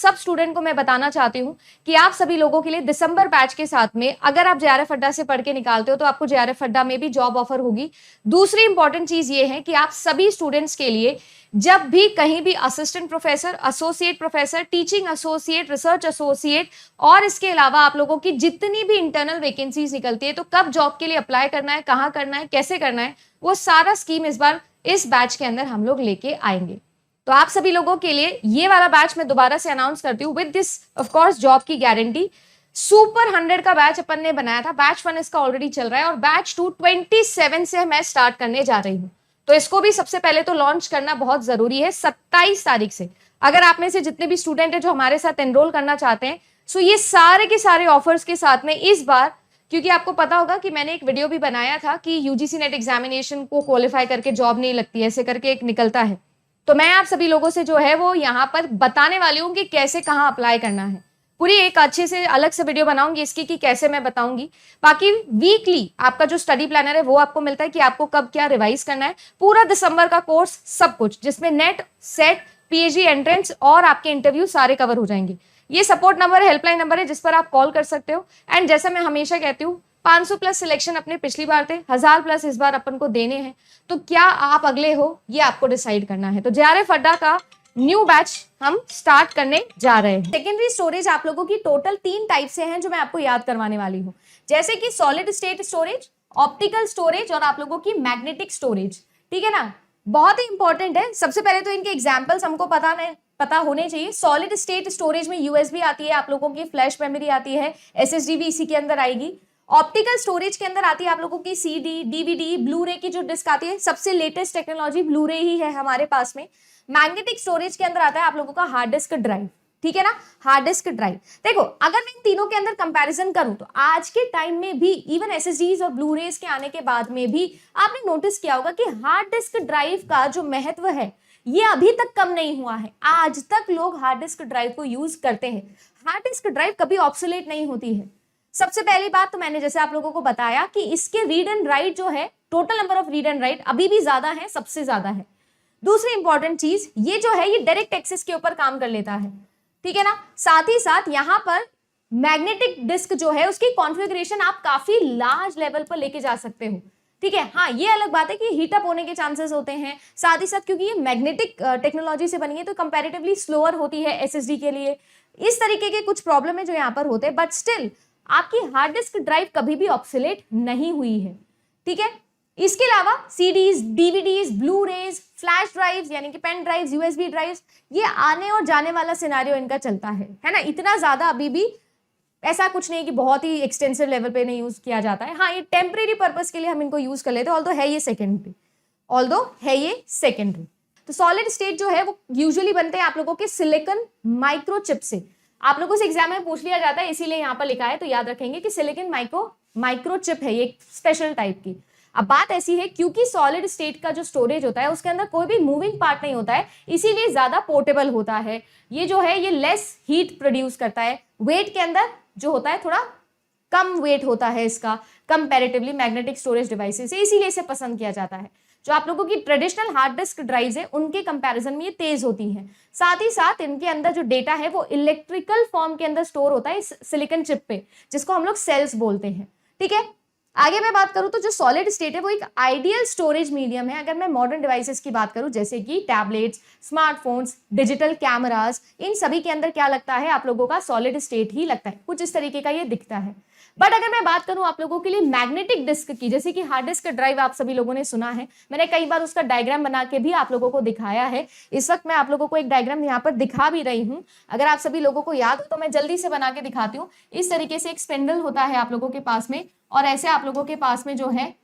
सब स्टूडेंट को मैं बताना चाहती हूँ कि आप सभी लोगों के लिए दिसंबर बैच के साथ में अगर आप जेआरएफ अड्डा से पढ़ के निकालते हो तो आपको जेआरएफ अड्डा में भी जॉब ऑफर होगी। दूसरी इंपॉर्टेंट चीज ये है कि आप सभी स्टूडेंट्स के लिए जब भी कहीं भी assistant professor, associate professor, teaching associate, research associate और इसके अलावा आप लोगों की जितनी भी इंटरनल वैकेंसीज निकलती है, तो कब जॉब के लिए अप्लाई करना है, कहाँ करना है, कैसे करना है, वो सारा स्कीम इस बार इस बैच के अंदर हम लोग लेके आएंगे। तो आप सभी लोगों के लिए ये वाला बैच मैं दोबारा से अनाउंस करती हूँ with this of course job की गारंटी। सुपर 100 का बैच अपन ने बनाया था, बैच 1 इसका ऑलरेडी चल रहा है और बैच 2 27 से मैं स्टार्ट करने जा रही हूँ। तो इसको भी सबसे पहले तो लॉन्च करना बहुत जरूरी है 27 तारीख से। अगर आप में से जितने भी स्टूडेंट है जो हमारे साथ एनरोल करना चाहते हैं, सो ये सारे के सारे ऑफर्स के साथ में इस बार, क्योंकि आपको पता होगा कि मैंने एक वीडियो भी बनाया था कि यूजीसी नेट एग्जामिनेशन को क्वालिफाई करके जॉब नहीं लगती, ऐसे करके एक निकलता है। तो मैं आप सभी लोगों से जो है वो यहाँ पर बताने वाली हूँ कि कैसे कहाँ अप्लाई करना है। पूरी एक अच्छे से अलग से वीडियो बनाऊंगी इसकी कि कैसे मैं बताऊंगी। बाकी वीकली आपका जो स्टडी प्लानर है वो आपको मिलता है कि आपको कब क्या रिवाइज करना है। पूरा दिसंबर का कोर्स सब कुछ, जिसमें नेट, सेट, पीएचडी एंट्रेंस और आपके इंटरव्यू सारे कवर हो जाएंगे। ये सपोर्ट नंबर, हेल्पलाइन नंबर है जिस पर आप कॉल कर सकते हो। एंड जैसा मैं हमेशा कहती हूँ 500 प्लस सिलेक्शन अपने पिछली बार थे, 1000 प्लस इस बार अपन को देने हैं। तो क्या आप अगले हो ये आपको डिसाइड करना है। तो जेआरएफ अड्डा का न्यू बैच हम स्टार्ट करने जा रहे हैं। सेकेंडरी स्टोरेज आप लोगों की टोटल 3 टाइप से हैं जो मैं आपको याद करवाने वाली हूँ, जैसे कि solid state storage, optical storage और आप लोगों की मैग्नेटिक स्टोरेज। ठीक है ना, बहुत ही इंपॉर्टेंट है। सबसे पहले तो इनके एग्जाम्पल्स हमको पता होने चाहिए। सॉलिड स्टेट स्टोरेज में यूएसबी आती है, आप लोगों की फ्लैश मेमोरी आती है, एसएसडी भी इसी के अंदर आएगी। ऑप्टिकल स्टोरेज के अंदर आती है आप लोगों की सीडी, डीवीडी, ब्लूरे की जो डिस्क आती है, सबसे लेटेस्ट टेक्नोलॉजी ब्लूरे ही है हमारे पास में। मैग्नेटिक स्टोरेज के अंदर आता है आप लोगों का हार्ड डिस्क ड्राइव। ठीक है ना, हार्ड डिस्क ड्राइव। देखो अगर मैं इन तीनों के अंदर कंपैरिजन करूं तो आज के टाइम में भी इवन एसएसडीज और ब्लूरेज के आने के बाद में भी आपने नोटिस किया होगा कि हार्ड डिस्क ड्राइव का जो महत्व है ये अभी तक कम नहीं हुआ है। आज तक लोग हार्ड डिस्क ड्राइव को यूज करते हैं। हार्ड डिस्क ड्राइव कभी ऑब्सोलेट नहीं होती है। सबसे पहली बात तो मैंने जैसे आप लोगों को बताया कि इसके रीड एंड राइट जो है, total number of read and right अभी भी ज्यादा है, सबसे ज्यादा है। दूसरी इंपॉर्टेंट चीज ये जो है ये डायरेक्ट एक्सेस के ऊपर काम कर लेता है। ठीक है ना, साथ ही साथ यहाँ पर मैग्नेटिक डिस्क जो है उसकी कॉन्फ़िगरेशन आप काफी लार्ज लेवल पर लेके जा सकते हो। ठीक है, हाँ ये अलग बात है कि हीटअप होने के चांसेस होते हैं। साथ ही साथ क्योंकि ये मैग्नेटिक टेक्नोलॉजी से बनी है तो कंपैरेटिवली स्लोअर होती है एसएसडी के लिए। इस तरीके के कुछ प्रॉब्लम है जो यहाँ पर होते हैं, बट स्टिल आपकी हार्ड डिस्क ड्राइव कभी भी ऑब्सोलेट नहीं हुई है। ठीक है, इसके अलावा CDs, DVDs, blue rays, flash drives यानी कि पेन ड्राइव्स, यूएसबी ड्राइव्स, ये आने और जाने वाला सिनेरियो इनका चलता है ना। इतना ज्यादा अभी भी ऐसा कुछ नहीं कि बहुत ही एक्सटेंसिव लेवल पे नहीं यूज किया जाता है। हाँ ये टेम्परेरी पर्पस के लिए हम इनको यूज कर लेते हैं, ऑल्दो है ये सेकेंडरी। तो सॉलिड स्टेट जो है वो यूजुअली बनते हैं आप लोगों के सिलिकॉन माइक्रोचिप से। आप लोगों से एग्जाम में पूछ लिया जाता है, इसीलिए यहाँ पर लिखा है, तो याद रखेंगे कि सिलिकॉन माइक्रोचिप है ये, स्पेशल टाइप की। अब बात ऐसी है क्योंकि सॉलिड स्टेट का जो स्टोरेज होता है उसके अंदर कोई भी मूविंग पार्ट नहीं होता है, इसीलिए ज्यादा पोर्टेबल होता है। ये जो है ये लेस हीट प्रोड्यूस करता है। वेट के अंदर जो होता है थोड़ा कम वेट होता है इसका कंपैरेटिवली मैग्नेटिक स्टोरेज डिवाइसेस से, इसीलिए इसे पसंद किया जाता है। जो आप लोगों की ट्रेडिशनल हार्ड डिस्क ड्राइव्स है उनके कंपैरिजन में ये तेज होती हैं। साथ ही साथ इनके अंदर जो डेटा है वो इलेक्ट्रिकल फॉर्म के अंदर स्टोर होता है इस सिलिकॉन चिप पे, जिसको हम लोग सेल्स बोलते हैं। ठीक है, आगे मैं बात करूं तो जो सॉलिड स्टेट है वो एक आइडियल स्टोरेज मीडियम है। अगर मैं मॉडर्न डिवाइसेस की बात करूं जैसे कि टैबलेट्स, स्मार्टफोन्स, डिजिटल कैमरास, इन सभी के अंदर क्या लगता है आप लोगों का सॉलिड स्टेट ही लगता है, कुछ इस तरीके का ये दिखता है। बट अगर मैं बात करूं आप लोगों के लिए मैग्नेटिक डिस्क की, जैसे कि हार्ड डिस्क ड्राइव आप सभी लोगों ने सुना है, मैंने कई बार उसका डायग्राम बना के भी आप लोगों को दिखाया है। इस वक्त मैं आप लोगों को एक डायग्राम यहाँ पर दिखा भी रही हूँ, अगर आप सभी लोगों को याद हो तो मैं जल्दी से बना के दिखाती हूँ। इस तरीके से एक स्पिंडल होता है आप लोगों के पास में, और ऐसे आप लोगों के पास में जो है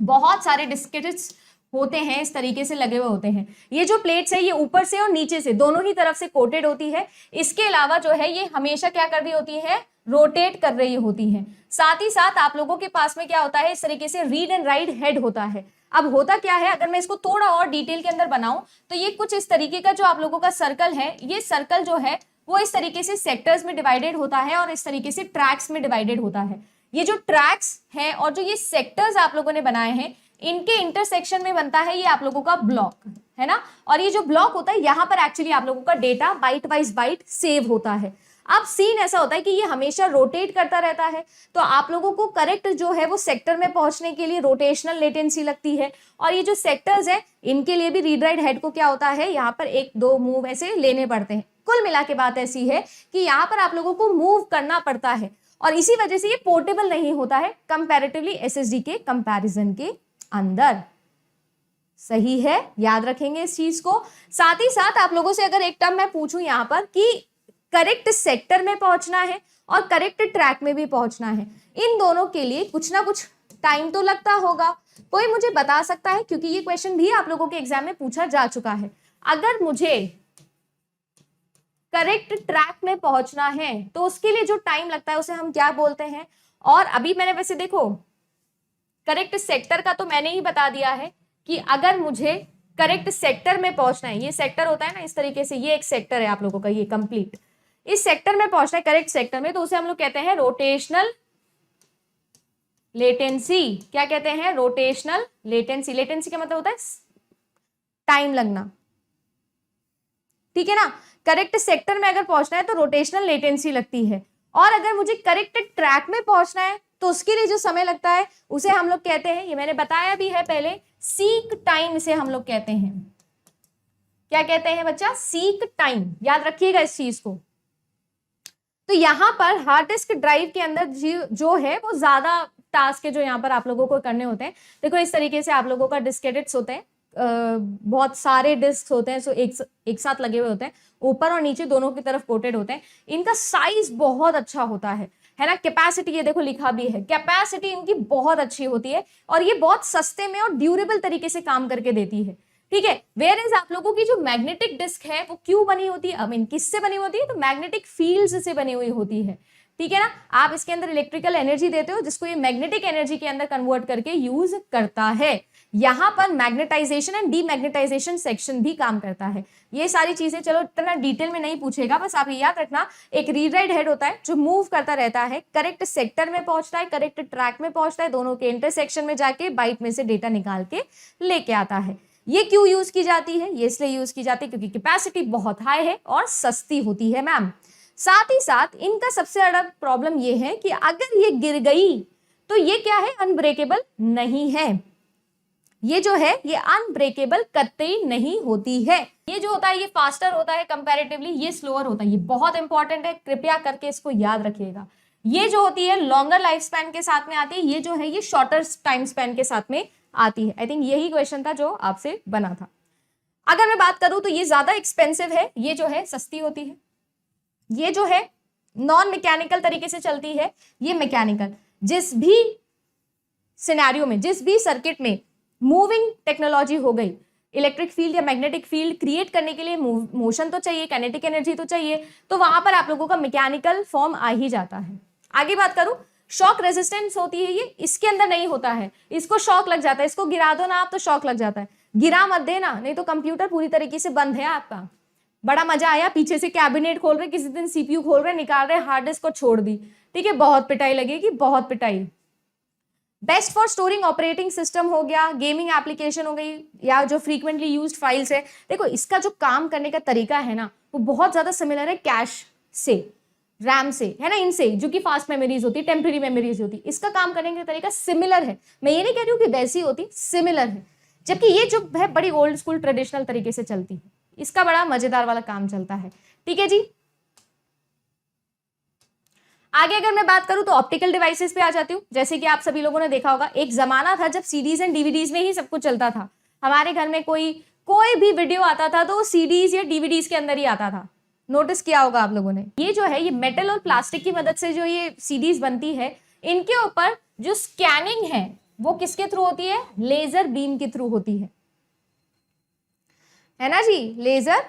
बहुत सारे डिस्केट्स होते हैं, इस तरीके से लगे हुए होते हैं। ये जो प्लेट्स है ये ऊपर से और नीचे से दोनों ही तरफ से कोटेड होती है। इसके अलावा जो है ये हमेशा क्या कर रही होती है, रोटेट कर रही होती है। साथ ही साथ आप लोगों के पास में क्या होता है, इस तरीके से रीड एंड राइट हेड होता है। अब होता क्या है, अगर मैं इसको थोड़ा और डिटेल के अंदर बनाऊं तो ये कुछ इस तरीके का जो आप लोगों का सर्कल है, ये सर्कल जो है वो इस तरीके से सेक्टर्स में डिवाइडेड होता है और इस तरीके से ट्रैक्स में डिवाइडेड होता है। ये जो ट्रैक्स है और जो ये सेक्टर्स आप लोगों ने बनाए हैं, इनके इंटरसेक्शन में बनता है ये आप लोगों का ब्लॉक, है ना। और ये जो ब्लॉक होता है यहाँ पर एक्चुअली आप लोगों का data byte wise byte save होता है। अब सीन ऐसा होता है कि ये हमेशा रोटेट करता रहता है, तो आप लोगों को करेक्ट जो है वो सेक्टर में पहुंचने के लिए रोटेशनल लेटेंसी लगती है। और ये जो सेक्टर्स है इनके लिए भी रीड राइट हेड को क्या होता है, यहाँ पर 1-2 मूव ऐसे लेने पड़ते हैं। कुल मिला के बात ऐसी है कि यहाँ पर आप लोगों को मूव करना पड़ता है और इसी वजह से ये पोर्टेबल नहीं होता है कंपैरेटिवली एसएसडी के कंपैरिजन के अंदर। सही है, याद रखेंगे इस चीज को। साथ ही साथ आप लोगों से अगर एक टर्म मैं पूछूं यहाँ पर कि करेक्ट सेक्टर में पहुंचना है और करेक्ट ट्रैक में भी पहुंचना है, इन दोनों के लिए कुछ ना कुछ टाइम तो लगता होगा। कोई मुझे बता सकता है, क्योंकि ये क्वेश्चन भी आप लोगों के एग्जाम में पूछा जा चुका है, अगर मुझे करेक्ट ट्रैक में पहुंचना है तो उसके लिए जो टाइम लगता है उसे हम क्या बोलते हैं। और अभी मैंने वैसे देखो करेक्ट सेक्टर का तो मैंने ही बता दिया है कि अगर मुझे करेक्ट सेक्टर में पहुंचना है, ये सेक्टर होता है ना इस तरीके से, ये एक सेक्टर है आप लोगों का, ये कंप्लीट इस सेक्टर में पहुंचना है करेक्ट सेक्टर में, तो उसे हम लोग कहते हैं रोटेशनल लेटेंसी। क्या कहते हैं, रोटेशनल लेटेंसी। लेटेंसी का मतलब होता है टाइम लगना, ठीक है ना। करेक्ट सेक्टर में अगर पहुंचना है तो रोटेशनल लेटेंसी लगती है, और अगर मुझे करेक्ट ट्रैक में पहुंचना है तो उसके लिए जो समय लगता है उसे हम लोग कहते हैं, ये मैंने बताया भी है पहले, सीक टाइम इसे हम लोग कहते हैं। क्या कहते हैं बच्चा, सीक टाइम, याद रखिएगा इस चीज को। तो यहाँ पर हार्ड डिस्क ड्राइव के अंदर जो है वो ज्यादा टास्क है जो यहाँ पर आप लोगों को करने होते हैं। देखो इस तरीके से आप लोगों का डिस्केटेड्स होते हैं, बहुत सारे डिस्क होते हैं, सो एक साथ लगे हुए होते हैं, ऊपर और नीचे दोनों की तरफ कोटेड होते हैं। इनका साइज बहुत अच्छा होता है ना। कैपेसिटी ये देखो लिखा भी है, कैपेसिटी इनकी बहुत अच्छी होती है और ये बहुत सस्ते में और ड्यूरेबल तरीके से काम करके देती है, ठीक है। वेयर इज आप लोगों की जो मैग्नेटिक डिस्क है वो क्यों बनी होती है, आई मीन किससे बनी होती है, तो मैग्नेटिक फील्ड्स से बनी हुई होती है, ठीक है ना। आप इसके अंदर इलेक्ट्रिकल एनर्जी देते हो जिसको ये मैग्नेटिक एनर्जी के अंदर कन्वर्ट करके यूज करता है। यहाँ पर मैग्नेटाइजेशन एंड डीमैग्नेटाइजेशन सेक्शन भी काम करता है। ये सारी चीजें चलो इतना डिटेल में नहीं पूछेगा, बस आप ये याद रखना एक रीड राइट हेड होता है जो मूव करता रहता है, करेक्ट सेक्टर में पहुंचता है, करेक्ट ट्रैक में पहुंचता है, दोनों के इंटरसेक्शन में जाके बाइट में से डेटा निकाल के लेके आता है। ये क्यों यूज की जाती है, ये इसलिए यूज की जाती है क्योंकि कैपेसिटी बहुत हाई है और सस्ती होती है मैम। साथ ही साथ इनका सबसे बड़ा प्रॉब्लम ये है कि अगर ये गिर गई तो ये क्या है, अनब्रेकेबल नहीं है। ये जो है ये अनब्रेकेबल कतई नहीं होती है। ये जो होता है ये फास्टर होता है कंपैरेटिवली, ये स्लोअर होता है। ये बहुत इंपॉर्टेंट है, कृपया करके इसको याद रखिएगा। ये जो होती है लॉन्गर लाइफ स्पैन के साथ में आती है, ये जो है ये शॉर्टर टाइम स्पैन के साथ में आती है। आई थिंक यही क्वेश्चन था जो आपसे बना था। अगर मैं बात करूं तो ये ज्यादा एक्सपेंसिव है, ये जो है सस्ती होती है। ये जो है नॉन मैकेनिकल तरीके से चलती है, ये मैकेनिकल। जिस भी सिनेरियो में, जिस भी सर्किट में मूविंग टेक्नोलॉजी हो गई, इलेक्ट्रिक फील्ड या मैग्नेटिक फील्ड क्रिएट करने के लिए मोशन तो चाहिए, काइनेटिक एनर्जी तो चाहिए, तो वहां पर आप लोगों का मैकेनिकल फॉर्म आ ही जाता है। आगे बात करूं, शॉक रेजिस्टेंस होती है, ये इसके अंदर नहीं होता है। इसको शॉक लग जाता है, इसको गिरा दो ना आप तो शॉक लग जाता है। गिरा मत देना, नहीं तो कंप्यूटर पूरी तरीके से बंद है आपका। बड़ा मजा आया, पीछे से कैबिनेट खोल रहे, किसी दिन सीपीयू खोल रहे, निकाल रहे, हार्ड डिस्क को छोड़ दी, ठीक है, बहुत पिटाई लगेगी, बहुत पिटाई। Best for storing operating system हो गया, गेमिंग एप्लीकेशन हो गई, या जो फ्रीक्वेंटली यूज्ड फाइल्स है। देखो इसका जो काम करने का तरीका है ना वो बहुत ज्यादा सिमिलर है कैश से, रैम से, है ना, इनसे जो कि फास्ट मेमोरीज होती है, टेम्पररी मेमोरीज होती है। इसका काम करने का तरीका सिमिलर है, मैं ये नहीं कह रही हूँ कि वैसी होती, सिमिलर है। जबकि ये जो है बड़ी ओल्ड स्कूल ट्रेडिशनल तरीके से चलती है, इसका बड़ा मजेदार वाला काम चलता है, ठीक है जी। आगे अगर मैं बात करूं तो ऑप्टिकल डिवाइसेस पे आ जाती हूँ। जैसे कि आप सभी लोगों ने देखा होगा, एक जमाना था जब सीडीज एंड डीवीडीज में ही सब कुछ चलता था। हमारे घर में कोई भी वीडियो आता था तो सीडीज या डीवीडीज के अंदर ही आता था। नोटिस किया होगा आप लोगों ने। ये जो है ये मेटल और प्लास्टिक की मदद से जो ये सीडीज बनती है, इनके ऊपर जो स्कैनिंग है वो किसके थ्रू होती है, लेजर बीम के थ्रू होती है ना जी, लेजर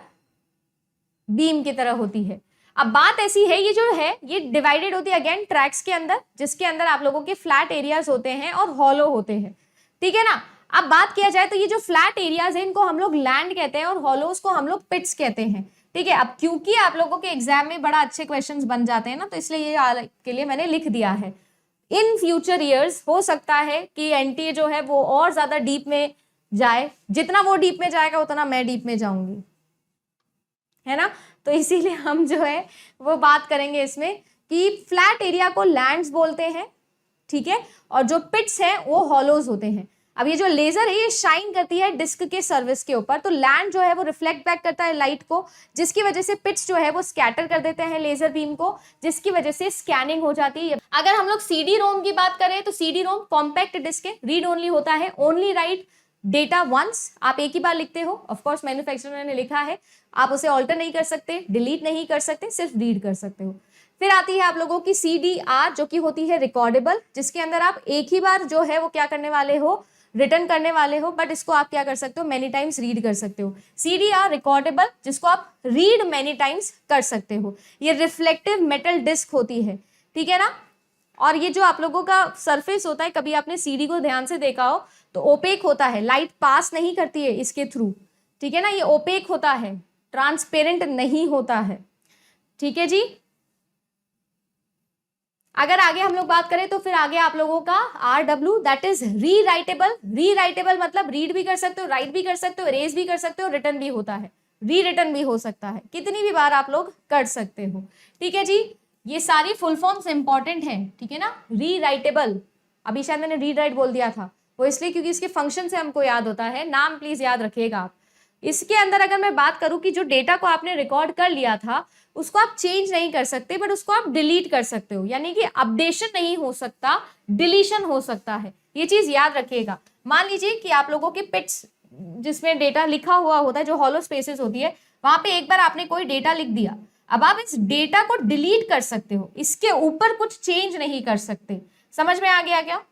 बीम की तरह होती है। अब बात ऐसी है, ये जो है ये डिवाइडेड होती है अगेन ट्रैक्स के अंदर, जिसके अंदर आप लोगों के फ्लैट एरियाज होते हैं और हॉलो होते हैं, ठीक है ना। अब बात किया जाए तो ये जो फ्लैट एरियाज है इनको हम लोग लैंड कहते हैं और हॉलोज को हम लोग पिट्स कहते हैं, ठीक है। अब क्योंकि आप लोगों के एग्जाम में बड़ा अच्छे क्वेश्चंस बन जाते हैं ना, तो इसलिए ये के लिए मैंने लिख दिया है। इन फ्यूचर ईयर्स हो सकता है कि एनटीए जो है वो और ज्यादा डीप में जाए, जितना वो डीप में जाएगा उतना मैं डीप में जाऊंगी, है ना। तो इसीलिए हम जो है वो बात करेंगे इसमें कि फ्लैट एरिया को लैंड्स बोलते हैं, ठीक है, और जो पिट्स हैं वो हॉलोज होते हैं। अब ये जो लेजर है ये शाइन करती है डिस्क के सर्विस के ऊपर, तो लैंड जो है वो रिफ्लेक्ट बैक करता है लाइट को, जिसकी वजह से पिट्स जो है वो स्कैटर कर देते हैं लेजर बीम को, जिसकी वजह से स्कैनिंग हो जाती है। अगर हम लोग सीडी रोम की बात करें तो सीडी रोम कॉम्पैक्ट डिस्क है, रीड ओनली होता है, ओनली राइट डेटा वंस, आप एक ही बार लिखते हो। ऑफ कोर्स मैन्युफैक्चरर ने लिखा है, आप उसे ऑल्टर नहीं कर सकते, डिलीट नहीं कर सकते, सिर्फ रीड कर सकते हो। फिर आती है आप लोगों की CDR जो कि होती है रिकॉर्डेबल, जिसके अंदर आप एक ही बार जो है वो क्या करने वाले हो, रिटर्न करने वाले हो, बट इसको आप क्या कर सकते हो, मेनी टाइम्स रीड कर सकते हो। CDR रिकॉर्डेबल, जिसको आप रीड मेनी टाइम्स कर सकते हो। ये रिफ्लेक्टिव मेटल डिस्क होती है, ठीक है ना। और ये जो आप लोगों का सरफेस होता है, कभी आपने CD को ध्यान से देखा हो तो ओपेक होता है, लाइट पास नहीं करती है इसके थ्रू, ठीक है ना, ये ओपेक होता है, ट्रांसपेरेंट नहीं होता है, ठीक है जी। अगर आगे हम लोग बात करें तो फिर आगे आप लोगों का RW, that is rewritable. Rewritable मतलब रीड भी कर सकते हो, राइट भी कर सकते हो, इरेज भी कर सकते हो, रिटर्न भी होता है, री रिटर्न भी हो सकता है, कितनी भी बार आप लोग कर सकते हो, ठीक है जी। ये सारी फुल फॉर्म्स इंपॉर्टेंट हैं, ठीक है ना। रीराइटेबल, अभी शायद मैंने रीड राइट बोल दिया था, वो इसलिए क्योंकि इसके फंक्शन से हमको याद होता है, नाम प्लीज याद रखिएगा आप। इसके अंदर अगर मैं बात करूं कि जो डेटा को आपने रिकॉर्ड कर लिया था उसको आप चेंज नहीं कर सकते, बट उसको आप डिलीट कर सकते हो, यानी कि अपडेशन नहीं हो सकता, डिलीशन हो सकता है, ये चीज याद रखिएगा। मान लीजिए कि आप लोगों के पिट्स जिसमें डेटा लिखा हुआ होता है, जो हॉलो स्पेसेस होती है, वहां पे एक बार आपने कोई डेटा लिख दिया, अब आप इस डेटा को डिलीट कर सकते हो, इसके ऊपर कुछ चेंज नहीं कर सकते। समझ में आ गया क्या?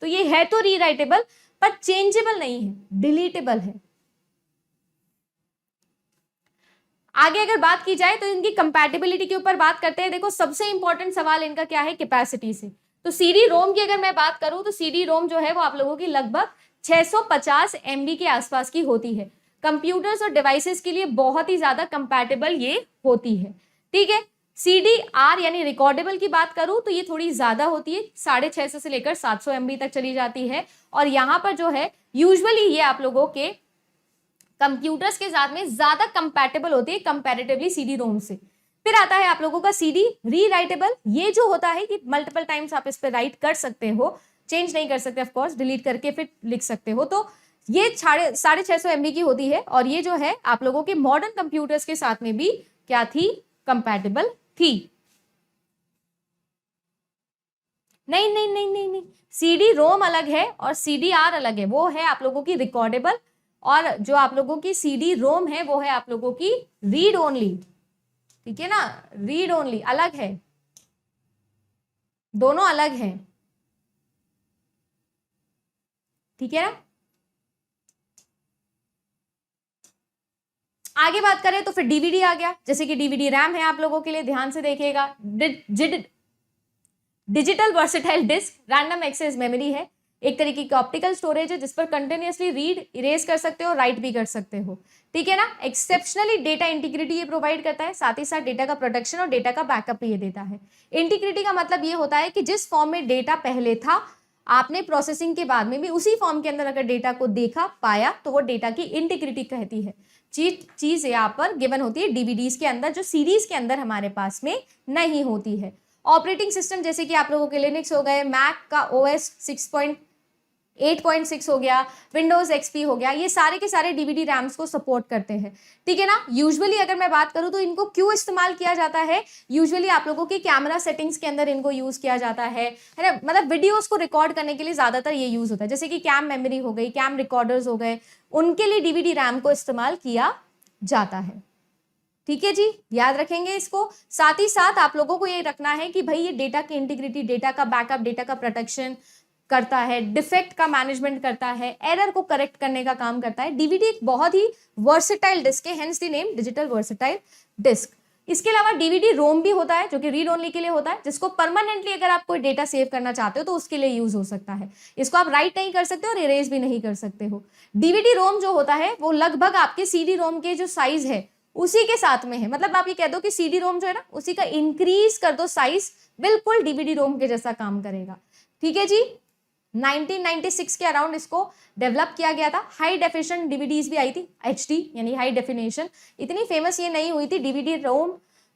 तो ये है तो रीराइटेबल, पर चेंजेबल नहीं है, डिलीटेबल है। आगे अगर बात की जाए तो इनकी कंपैटिबिलिटी के ऊपर बात करते हैं। देखो सबसे इंपॉर्टेंट सवाल इनका क्या है, कैपेसिटी से। तो CD रोम की अगर मैं बात करूं तो CD रोम जो है वो आप लोगों की लगभग 650 MB के आसपास की होती है। कंप्यूटर्स और डिवाइसेस के लिए बहुत ही ज्यादा कंपैटिबल ये होती है, ठीक है। CDR यानी रिकॉर्डेबल की बात करूं तो ये थोड़ी ज्यादा होती है, 650 से लेकर 700 MB तक चली जाती है, और यहाँ पर जो है यूजुअली ये आप लोगों के कंप्यूटर्स के साथ में ज्यादा कंपैटिबल होती है कंपैरेटिवली CD रोम से। फिर आता है आप लोगों का CD रीराइटेबल, ये जो होता है कि मल्टीपल टाइम्स आप इस पे राइट कर सकते हो, चेंज नहीं कर सकते, ऑफ कोर्स डिलीट करके फिर लिख सकते हो। तो ये 650 MB की होती है, और ये जो है आप लोगों के मॉडर्न कंप्यूटर्स के साथ में भी क्या थी, कंपैटिबल थी। नहीं नहीं नहीं नहीं नहीं, CD रोम अलग है और CDR अलग है, वो है आप लोगों की रिकॉर्डेबल, और जो आप लोगों की CD रोम है वो है आप लोगों की रीड ओनली, ठीक है ना। रीड ओनली अलग है, दोनों अलग हैं, ठीक है ना। आगे बात करें तो फिर DVD आ गया, जैसे कि DVD रैम है आप लोगों के लिए, ध्यान से देखिएगा। Digital versatile disc, random access memory है, एक तरीके की ऑप्टिकल स्टोरेज है जिस पर कंटिन्यूअसली रीड इरेज कर सकते हो, राइट भी कर सकते हो, ठीक है ना। एक्सेप्शनली डेटा इंटीग्रिटी ये प्रोवाइड करता है, साथ ही साथ डेटा का प्रोटेक्शन और डेटा का बैकअप भी ये देता है। इंटीग्रिटी का मतलब ये होता है कि जिस फॉर्म में डेटा पहले था, आपने प्रोसेसिंग के बाद में भी उसी फॉर्म के अंदर अगर डेटा को देखा पाया तो वो डेटा की इंटीग्रिटी कहती है। चीज यहाँ पर गिवन होती है DVDs के अंदर, जो सीरीज के अंदर हमारे पास में नहीं होती है। ऑपरेटिंग सिस्टम जैसे कि आप लोगों के लिनक्स हो गए, मैक का OS 6.8.6 हो गया, विंडोज XP हो गया, ये सारे के सारे DVD रैम्स को सपोर्ट करते हैं, ठीक है ना। यूजुअली अगर मैं बात करूं तो इनको क्यों इस्तेमाल किया जाता है, यूजुअली आप लोगों की कैमरा सेटिंग्स के अंदर इनको यूज किया जाता है ना, मतलब वीडियोस को रिकॉर्ड करने के लिए ज्यादातर ये यूज होता है, जैसे कि कैम मेमोरी हो गई, कैम रिकॉर्डर्स हो गए, उनके लिए DVD रैम को इस्तेमाल किया जाता है, ठीक है जी, याद रखेंगे इसको। साथ ही साथ आप लोगों को ये रखना है कि भाई ये डेटा की इंटीग्रिटी, डेटा का बैकअप, डेटा का प्रोटेक्शन करता है, डिफेक्ट का मैनेजमेंट करता है, एरर को करेक्ट करने का काम करता है। DVD एक बहुत ही वर्सेटाइल डिस्क है, hence the name digital versatile disc. इसके अलावा DVD रोम भी होता है जो कि रीड ओनली के लिए होता है, जिसको परमानेंटली अगर आप कोई डेटा सेव करना चाहते हो तो उसके लिए यूज हो सकता है। इसको आप राइट नहीं कर सकते और इरेज भी नहीं कर सकते हो। DVD रोम जो होता है वो लगभग आपके CD रोम के जो साइज है उसी के साथ में है, मतलब आप ये कह दो कि CD रोम जो है ना उसी का इंक्रीज कर दो साइज, बिल्कुल DVD रोम के जैसा काम करेगा, ठीक है जी। 1996 के अराउंड इसको डेवलप किया गया था। हाई डेफिनेशन डीवीडीज भी आई थी, HD यानी हाई डेफिनेशन। इतनी फेमस ये नहीं हुई थी,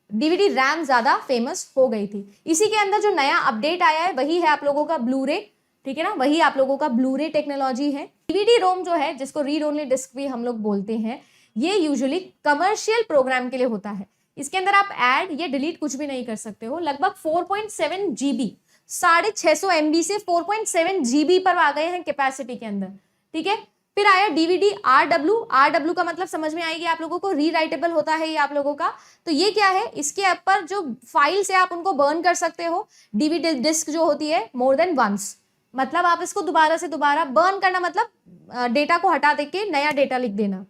डीवीडी रैम ज्यादा फेमस हो गई थी। इसी के अंदर जो नया अपडेट आया है वही है आप लोगों का ब्लू-रे, ठीक है ना, वही आप लोगों का ब्लू-रे टेक्नोलॉजी है। डीवीडी रोम जो है, जिसको रीड ओनली डिस्क भी हम लोग बोलते हैं, ये यूजुअली कमर्शियल प्रोग्राम के लिए होता है। इसके अंदर आप ऐड या डिलीट कुछ भी नहीं कर सकते हो। लगभग 4.7 GB, 650 MB से 4.7 GB पर आ गए हैं कैपेसिटी के अंदर, ठीक है। फिर आया डीवीडी RW का मतलब समझ में आएगी आप लोगों को, रीराइटेबल होता है ये आप लोगों का। तो ये क्या है, इसके ऊपर जो फाइल्स है आप उनको बर्न कर सकते हो। डीवीडी डिस्क जो होती है मोर देन वंस, मतलब आप इसको दोबारा से दोबारा बर्न करना, मतलब डेटा को हटा दे के नया डेटा लिख देना।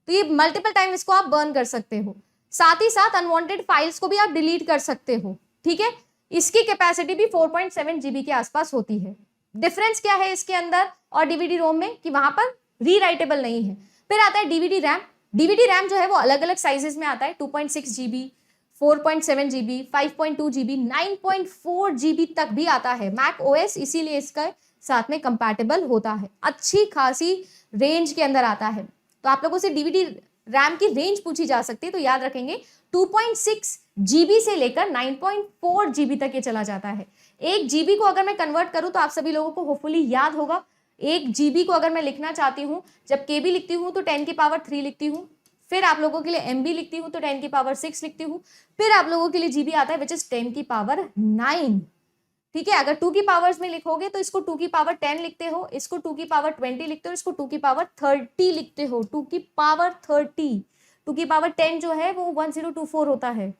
तो ये मल्टीपल टाइम इसको आप बर्न कर सकते हो। साथ ही साथ अनवांटेड फाइल्स को भी आप डिलीट कर सकते हो, ठीक है। इसकी कैपेसिटी भी 4.7 GB के आसपास होती है। डिफरेंस क्या है इसके अंदर और डीवीडी रोम में, कि वहां पर रीराइटेबल नहीं है। फिर आता है डीवीडी रैम। डीवीडी रैम जो है वो अलग अलग साइजेस में आता है, 2.6 GB, 4.7 GB, 5.2 GB, 9.4 GB तक भी आता है। मैक OS इसीलिए इसका साथ में कंपैटिबल होता है, अच्छी खासी रेंज के अंदर आता है। तो आप लोगों से डीवीडी रैम की रेंज पूछी जा सकती है, तो याद रखेंगे 2.6 GB से लेकर 9.4 GB तक ये चला जाता है। 1 GB को अगर मैं कन्वर्ट करूं तो आप सभी लोगों को होपफुली याद होगा। 1 GB को अगर मैं लिखना चाहती हूं, जब KB लिखती हूं तो 10 की पावर 3 लिखती हूं, फिर आप लोगों के लिए MB लिखती हूं तो 10 की पावर 6 लिखती हूं, फिर आप लोगों के लिए GB आता है विच इज 10 की पावर 9, ठीक है। अगर 2 की पावर्स में लिखोगे तो इसको 2 की पावर 10 लिखते हो, इसको 2 की पावर 20 लिखते हो, इसको 2 की पावर 30 लिखते हो। 2 की पावर 30, 2 की पावर 10 जो है वो 1024 होता है।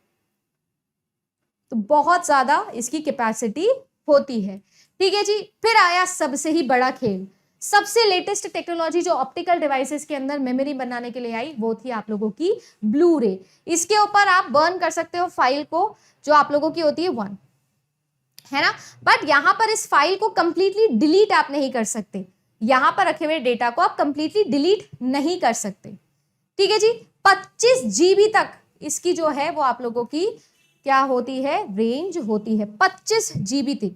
तो बहुत ज्यादा इसकी कैपेसिटी होती है, ठीक है जी। फिर आया सबसे ही बड़ा खेल, सबसे लेटेस्ट टेक्नोलॉजी जो ऑप्टिकल डिवाइसेस के अंदर मेमोरी बनाने के लिए आई, वो थी आप लोगों की ब्लू-रे। इसके ऊपर आप बर्न कर सकते हो फाइल को, जो आप लोगों की होती है 1, है ना। बट यहां पर इस फाइल को कंप्लीटली डिलीट आप नहीं कर सकते, यहां पर रखे हुए डेटा को आप कंप्लीटली डिलीट नहीं कर सकते, ठीक है जी। 25 GB तक इसकी जो है वो आप लोगों की क्या होती है, रेंज होती है, 25 GB तक,